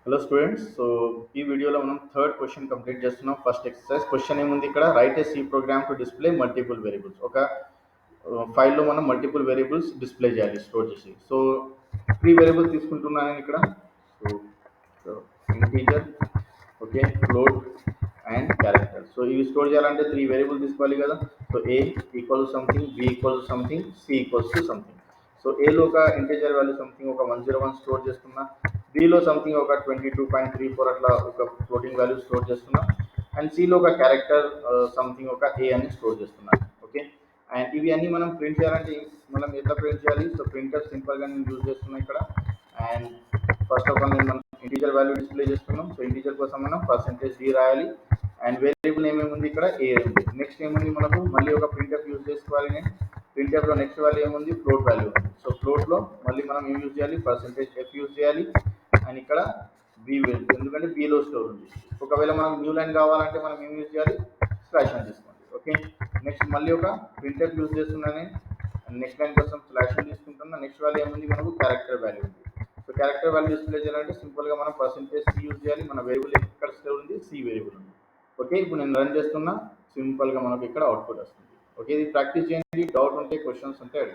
Hello students. So ఈ వీడియోలో మనం థర్డ్ క్వశ్చన్ కంప్లీట్ చేస్తున్నాం. ఫస్ట్ ఎక్సర్సైజ్ క్వశ్చన్ ఏముంది ఇక్కడ, write a C program to display multiple variables. ఒక ఫైల్లో మనం మల్టిపుల్ వేరియబుల్స్ డిస్ప్లే చేయాలి, స్టోర్ చేసి. సో 3 వేరియబుల్స్ తీసుకుంటున్నాను నేను ఇక్కడ. So integer, okay, float and character. So ఇవి స్టోర్ చేయాలంటే 3 వేరియబుల్ తీసుకోవాలి కదా. So a equal something, b equal something, c equals to something. So ఏలో ఒక ఇంటీజర్ వాల్యూ సంథింగ్ ఒక 101 స్టోర్ చేస్తున్నా, బిలో సంథింగ్ ఒక 22.34 అట్లా ఒక ఫ్లోటింగ్ వాల్యూ స్టోర్ చేస్తున్నా, అండ్ సిలో ఒక క్యారెక్టర్ సంథింగ్ ఒక ఏ అని స్టోర్ చేస్తున్నా. ఓకే, అండ్ ఇవి అన్నీ మనం ప్రింట్ చేయాలంటే మనం ఎట్లా ప్రింట్ చేయాలి? సో ప్రింటర్ సింపుల్గా నేను యూజ్ చేస్తున్నా ఇక్కడ. అండ్ ఫస్ట్ ఆఫ్ ఆల్ నేను మనం ఇంటీజర్ వాల్యూ డిస్ప్లే చేస్తున్నాం. సో ఇంటీజర్ కోసం మనం %d రాయాలి. అండ్ వేరియబుల్ ఏమేమి ఉంది ఇక్కడ, ఏ ఉంది. నెక్స్ట్ ఏముంది మనకు, మళ్ళీ ఒక ప్రింట్ఎఫ్ యూజ్ చేసుకోవాలి. నేను ప్రింట్ఎఫ్లో నెక్స్ట్ వాల్యూ ఏముంది, ఫ్లోట్ వాల్యూ ఉంది. సో ఫ్లోట్లో మళ్ళీ మనం ఏం యూజ్ చేయాలి, %f యూజ్ చేయాలి. అండ్ ఇక్కడ బి వేరియబుల్, ఎందుకంటే బిలో స్టోర్ ఉంది. ఒకవేళ మనకు న్యూ లైన్ కావాలంటే మనం ఏం యూజ్ చేయాలి, స్లాష్ అని తీసుకోండి. ఓకే, నెక్స్ట్ మళ్ళీ ఒక ప్రింట్ఎఫ్ యూజ్ చేస్తున్నాను. నెక్స్ట్ లైన్ కోసం స్లాష్ అని తీసుకుంటున్నా. నెక్స్ట్ వాల్యూ ఏముంది మనకు, క్యారెక్టర్ వాల్యూ ఉంది. సో క్యారెక్టర్ వాల్యూ డిస్ప్లే చేయాలంటే సింపుల్గా మనం %c యూజ్ చేయాలి. మన వేరియబుల్ ఎక్కడ స్టోర్ ఉంది, సి వేరియబుల్ ఉంది. ఓకే, ఇప్పుడు నేను రన్ చేస్తున్నా. సింపుల్గా మనకు ఇక్కడ అవుట్పుట్ వస్తుంది. ఓకే, ఇది ప్రాక్టీస్ చేయండి. డౌట్ ఉంటే, క్వశ్చన్స్ ఉంటే అడగండి.